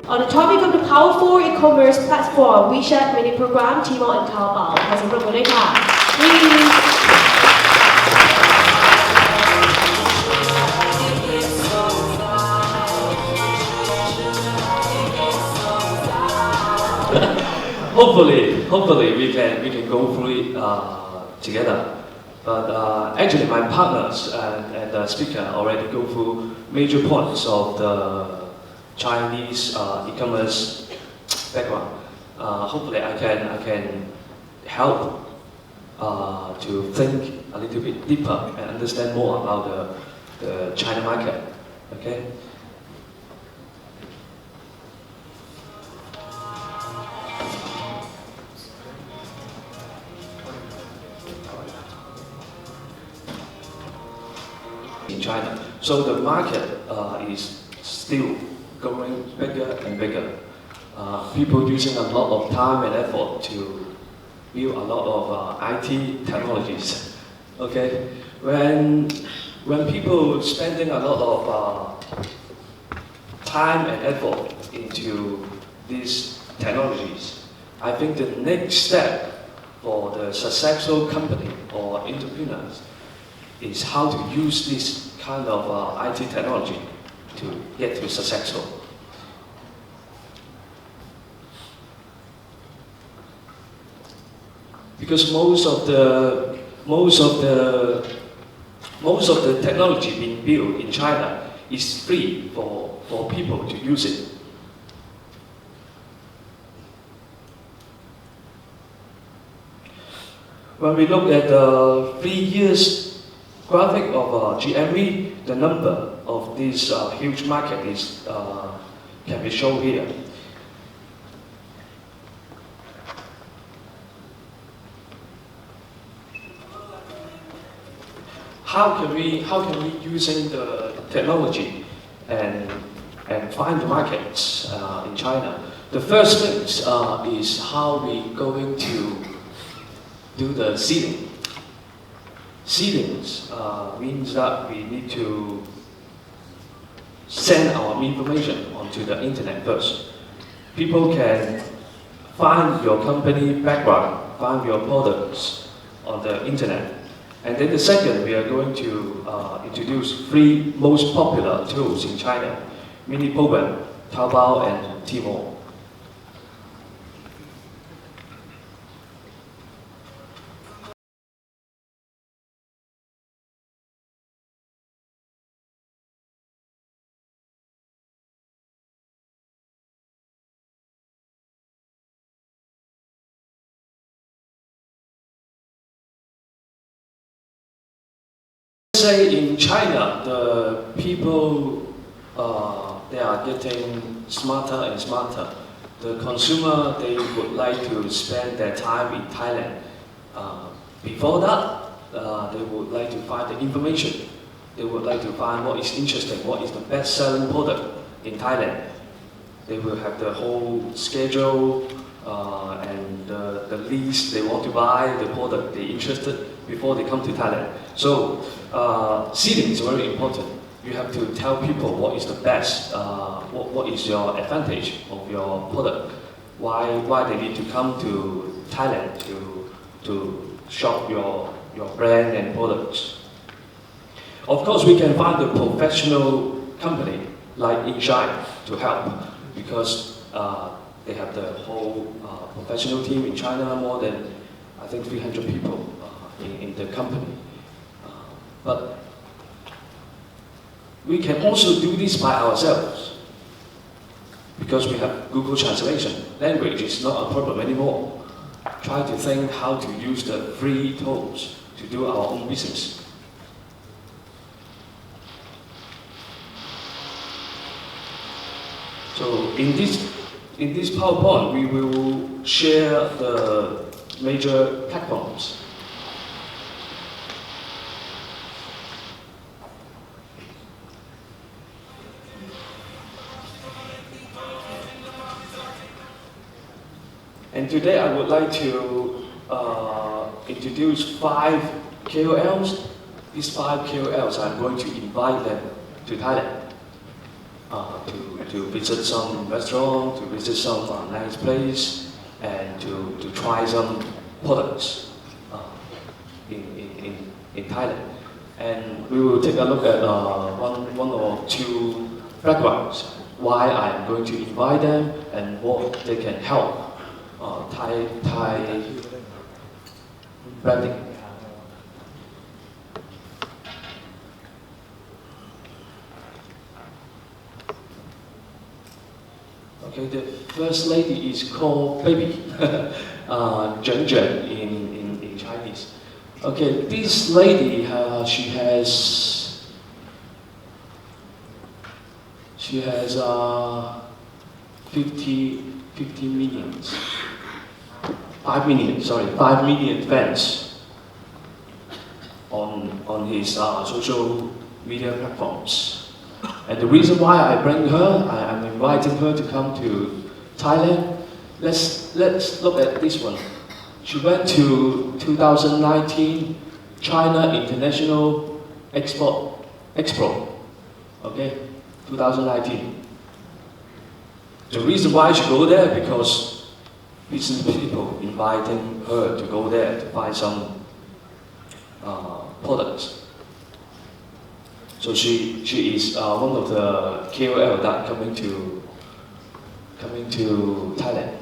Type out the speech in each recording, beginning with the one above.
On the topic of the powerful e-commerce platform, Wechat mini program, Tmall and Taobao. ขอเสียงปรบมือด้วยค่ะ Hopefully we can go through it together. But actually, my partners and the speaker already go through major points of the Chinese e-commerce background. Hopefully, I can help to think a little bit deeper and understand more about the China market. Okay. In China, so the market is still growing bigger and bigger. People using a lot of time and effort to build a lot of IT technologies. Okay, when people spending a lot of time and effort into these technologies, I think the next step for the successful company or entrepreneurs is how to use this kind of IT technology to get to successful. Because most of the technology being built in China is free for people to use it. When we look at the 3 years graphic of GMV, the number of this huge market is can be shown here. How can we using the technology and find the markets in China? The first thing is how we going to do the seeding. Seedings means that we need to send our information onto the internet first. People can find your company background, find your products on the internet. And then the second, we are going to introduce 3 most popular tools in China: mini program, Taobao, and Tmall. Say in China, the people they are getting smarter and smarter. The consumer, they would like to spend their time in Thailand. Before that, they would like to find the information. They would like to find what is interesting, what is the best-selling product in Thailand. They will have the whole schedule and the list they want to buy, the product they're interested before they come to Thailand. So seeding is very important. You have to tell people what is the best, what is your advantage of your product, why they need to come to Thailand to shop your brand and products. Of course, we can find a professional company like eCommerce to help because they have the whole professional team in China, more than I think 300 people in the company. But we can also do this by ourselves because we have Google Translation. Language is not a problem anymore. Try to think how to use the free tools to do our own business. So in this PowerPoint, we will share the major platforms. And today I would like to introduce 5 KOLs. These 5 KOLs, I'm going to invite them to Thailand to to visit some restaurant, to visit some nice place, and to try some products in Thailand. And we will take a look at one or two backgrounds, why I am going to invite them and what they can help Thai branding. Okay, the first lady is called Baby, Cheng Kit in Chinese. Okay, this lady, she has 50 millions, 5 million fans on his social media platforms. And the reason why I bring her, I'm inviting her to come to Thailand. Let's look at this one. She went to 2019 China International Expo. Okay, 2019. The reason why she go there because business people inviting her to go there to buy some products. So she is one of the KOL that coming to Thailand.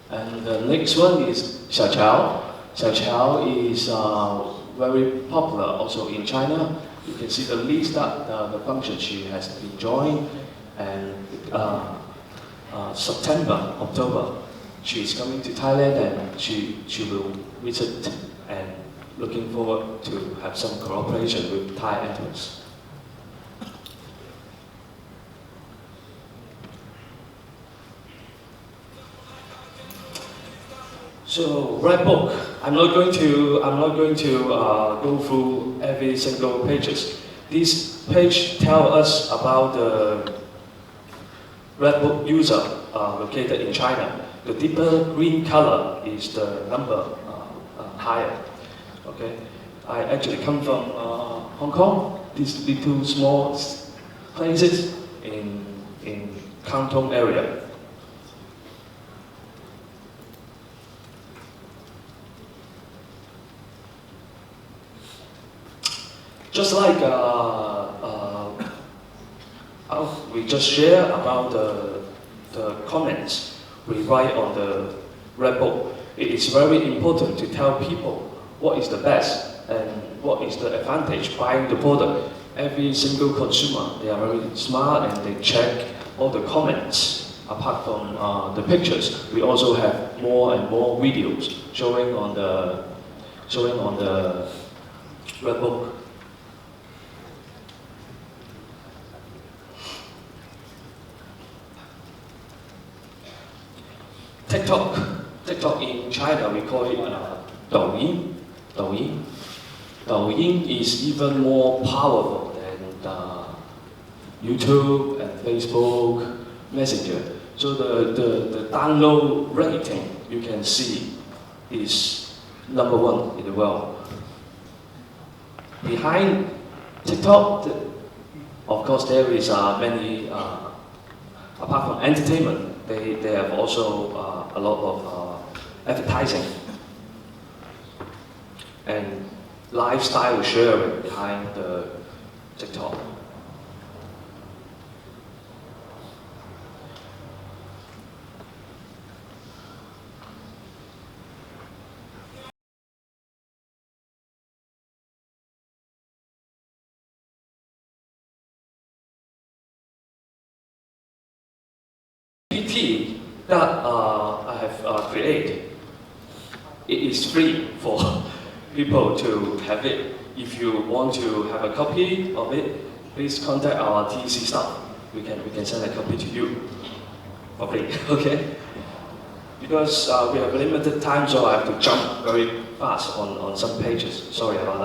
And the next one is Xiao Qiao. Xiao Qiao is very popular also in China. You can see the list that the function she has been joined, and September, October, she is coming to Thailand and she will visit and looking forward to have some cooperation with Thai enterprise. So red book. I'm not going to go through every single pages. This page tell us about the red book user located in China. The deeper green color is the number higher. Okay, I actually come from Hong Kong. These little small places in Kangtong area. Just like we just share about the comments we write on the red book, it is very important to tell people what is the best and what is the advantage buying the product. Every single consumer, they are very smart and they check all the comments. Apart from the pictures, we also have more and more videos showing on the red book. TikTok in China, we call it Douyin. Douyin is even more powerful than YouTube and Facebook Messenger. So the download rating you can see is number 1 in the world. Behind TikTok, of course, there is many. Apart from entertainment, they have also a lot of advertising and lifestyle sharing behind the TikTok. PT that I have created, it is free for people to have it. If you want to have a copy of it, please contact our TeC staff. We can send a copy to you for free. Okay? Because we have limited time, so I have to jump very fast on some pages. Sorry about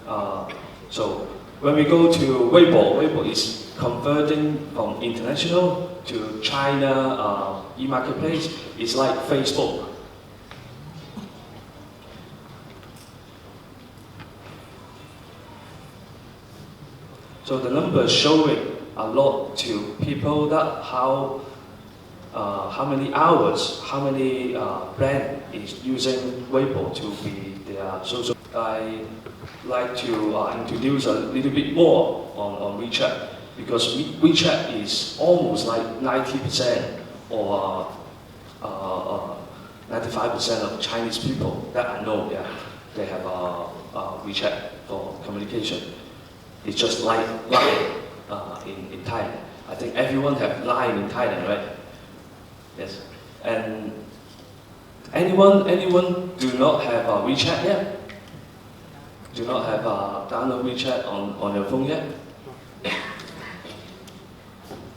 that. So when we go to Weibo is converting from international to China e-marketplace. It's like Facebook. So the numbers showing a lot to people that how many hours, how many brand is using Weibo to be their social. I like to introduce a little bit more on WeChat because WeChat is almost like 90% or 95% of Chinese people that I know, yeah, they have WeChat for communication. It's just like Line in Thailand. I think everyone have Line in Thailand, right? Yes. And anyone do not have WeChat yet? Do not have download WeChat on your phone yet?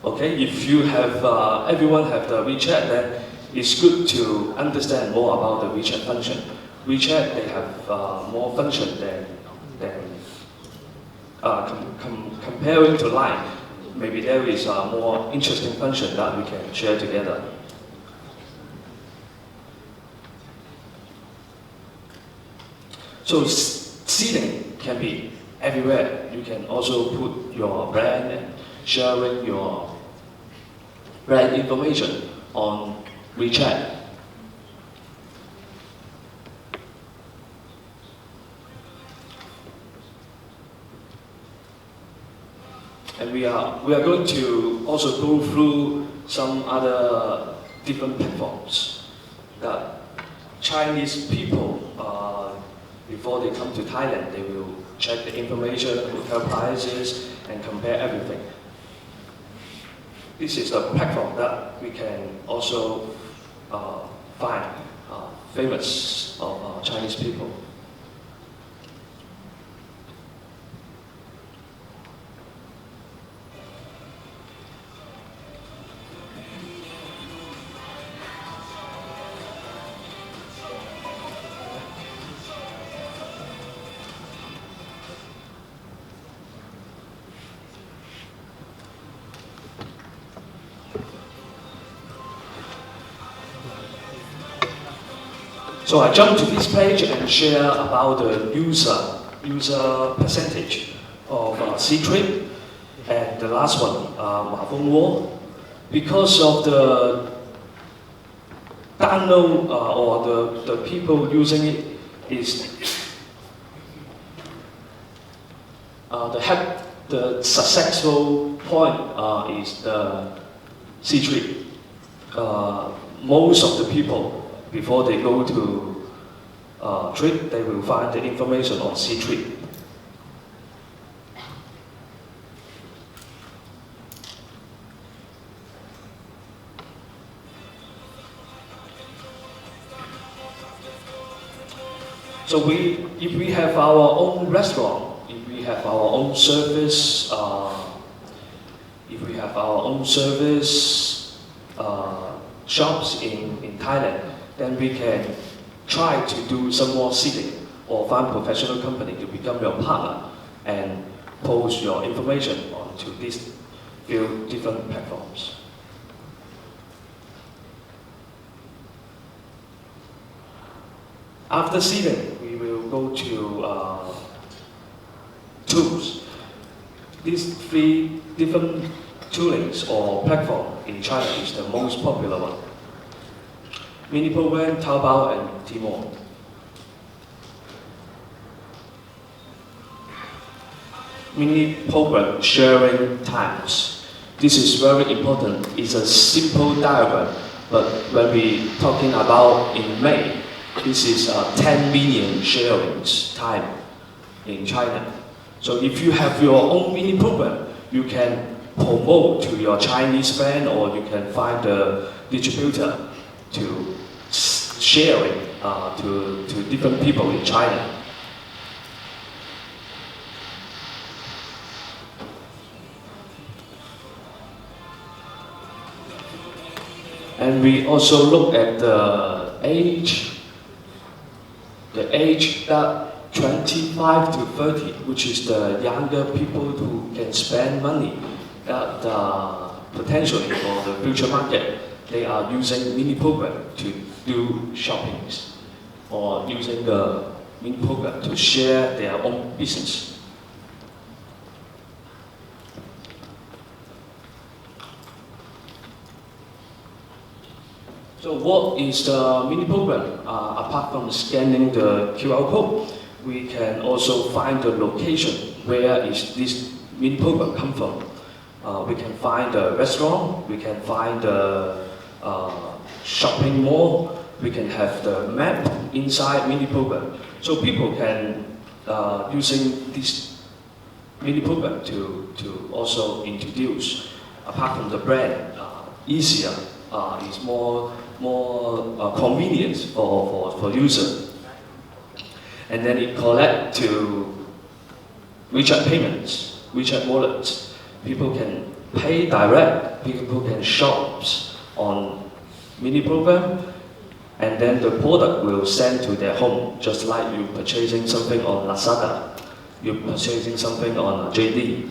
Okay, if you have, everyone have the WeChat, then it's good to understand more about the WeChat function. WeChat, they have more function than comparing to Line. Maybe there is a more interesting function that we can share together. So seeding can be everywhere. You can also put your brand and sharing your brand information on WeChat. And we are going to also go through some other different platforms that Chinese people, before they come to Thailand, they will check the information, hotel prices, and compare everything. This is the platform that we can also find famous of Chinese people. So I jump to this page and share about the user percentage of C-Trip and the last one, Wall. Because of the download or the people using it is the successful point is the C-Trip. Most of the people, before they go to trip, they will find the information on C-Trip. So if we have our own restaurant, if we have our own service, shops in Thailand, then we can try to do some more seeding or find professional company to become your partner and post your information onto these few different platforms. After seeding, we will go to tools. These three different toolings or platform in China is the most popular one. Mini program, Taobao, and Tmall. Mini program sharing times. This is very important. It's a simple diagram, but when we talking about in May, this is 10 million sharings time in China. So if you have your own mini program, you can promote to your Chinese friend or you can find a distributor to share it to different people in China. And we also look at the age that 25 to 30, which is the younger people who can spend money that potentially for the future market. They are using mini program to do shoppings or using the mini program to share their own business. So what is the mini program? Apart from scanning the QR code, we can also find the location where is this mini program come from. We can find the restaurant, we can find the shopping mall, we can have the map inside mini program. So people can using this mini program to also introduce, apart from the brand, easier, is more convenient for user. And then it collect to Wechat payments, Wechat wallets. People can pay direct, people can shop on mini program, and then the product will send to their home, just like you purchasing something on Lazada, you're purchasing something on JD.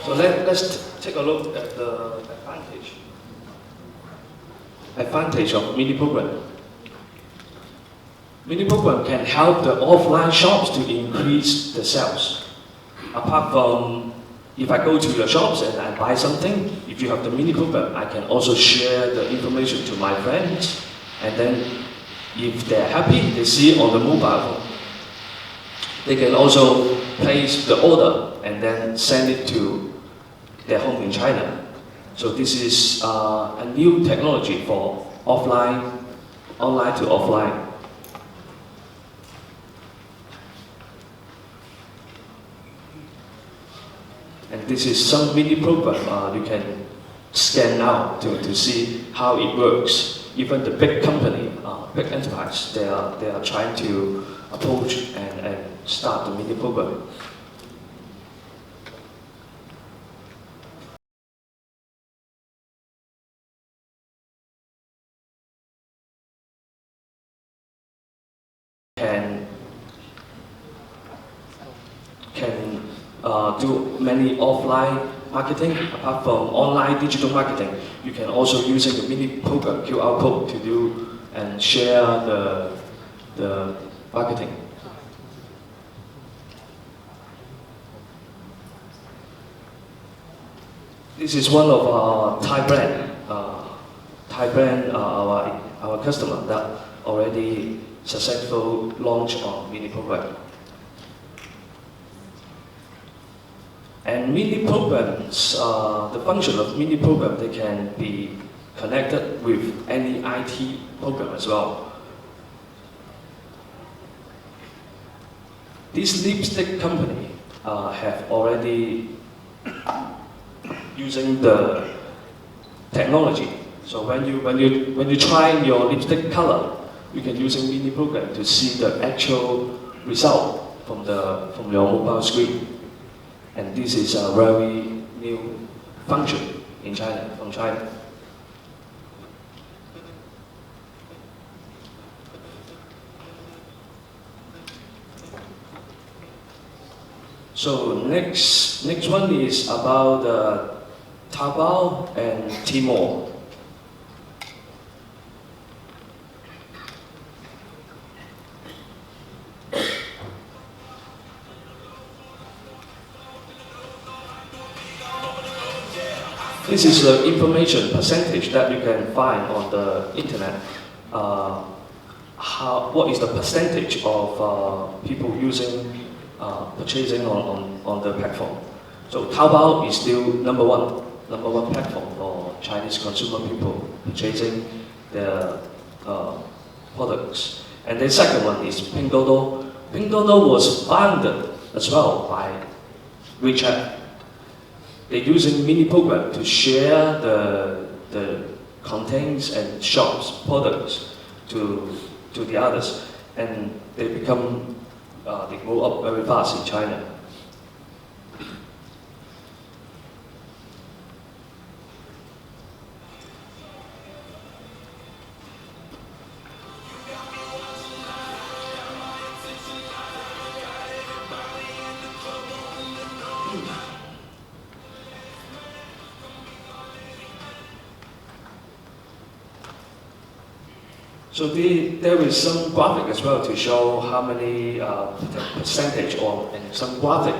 So let's take a look at the advantage of mini program. Mini program can help the offline shops to increase the sales. Apart from if I go to your shops and I buy something, if you have the mini program, I can also share the information to my friends, and then if they're happy, they see it on the mobile phone. They can also place the order and then send it to their home in China. So this is a new technology for online to offline. And this is some mini program you can scan now to see how it works. Even the big company, big enterprise, they are trying to approach and start the mini program. Can do many offline marketing apart from online digital marketing. You can also using the mini program QR code to do and share the marketing. This is one of our Thai brand. Our customer that already successful launch on mini program. And mini programs, the function of mini program, they can be connected with any IT program as well. This lipstick company have already using the technology. So when you try your lipstick color, you can use a mini program to see the actual result from your mobile screen. And this is a very new function in China, from China. So next one is about Taobao and Tmall. This is the information percentage that you can find on the internet. What is the percentage of people using purchasing on the platform? So Taobao is still number one platform for Chinese consumer people purchasing their products. And the second one is Pinduoduo. Pinduoduo was founded as well by Wechat. They're using mini program to share the contents and shops products to the others, and they grow up very fast in China. So there is some graphic as well to show how many percentage or and some graphic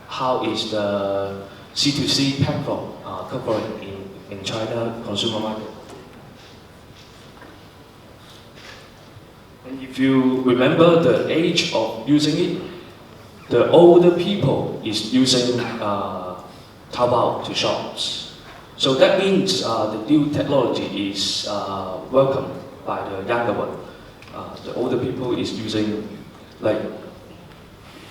how is the C2C platform covering in China consumer market. And if you remember the age of using it, the older people is using Taobao to shops. So that means the new technology is welcomed by the younger one. The older people is using like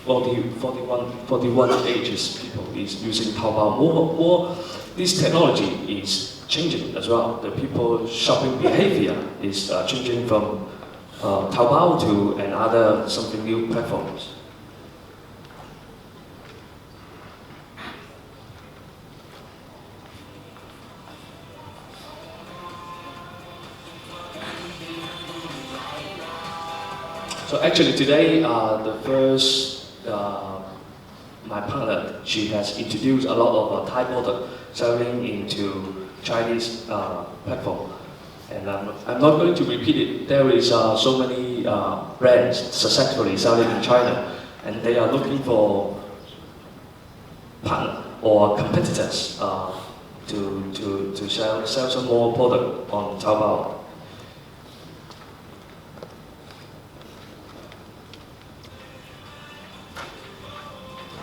41 ages people is using Taobao. More this technology is changing as well. The people shopping behavior is changing from Taobao to another something new platforms. So actually today, the first my partner, she has introduced a lot of Thai product selling into Chinese platform, and I'm not going to repeat it. There is so many brands successfully selling in China, and they are looking for partner or competitors to sell some more product on Taobao.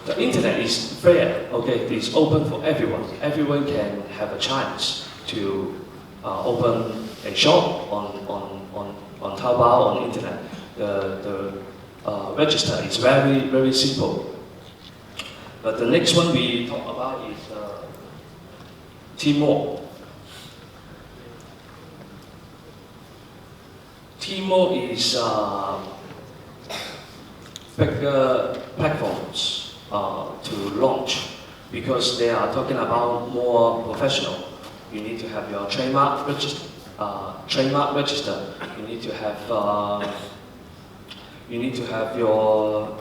The internet is fair, okay, it's open for everyone. Everyone can have a chance to open a shop on Taobao on the internet. The register is very simple. But the next one we talk about is Tmall. Tmall is bigger platforms to launch because they are talking about more professional. You need to have your trademark register. You need to have your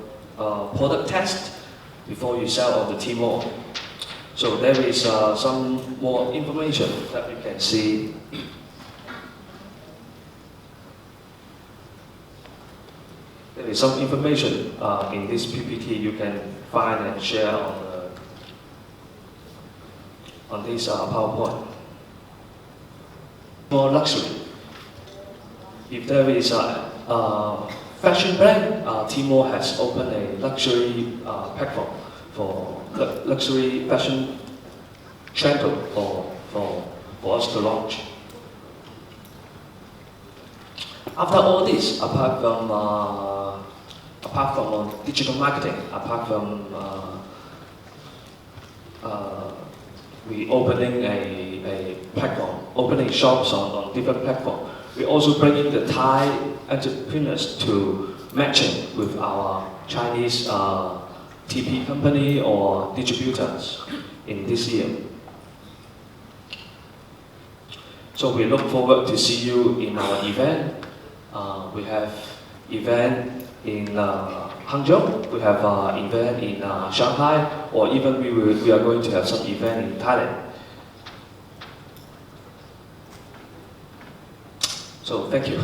product test before you sell on the Tmall. So there is some more information that you can see. There is some information in this PPT you can find and share on this PowerPoint. More luxury. If there is a fashion brand, Tmall has opened a luxury platform for luxury fashion channel for us to launch. After all this, apart from digital marketing, apart from we opening a platform, opening shops on different platforms, we also bring in the Thai entrepreneurs to matching with our Chinese TP company or distributors in this year. So we look forward to see you in our event. We have event in Hangzhou, we have event in Shanghai, or even we are going to have some event in Thailand. So thank you.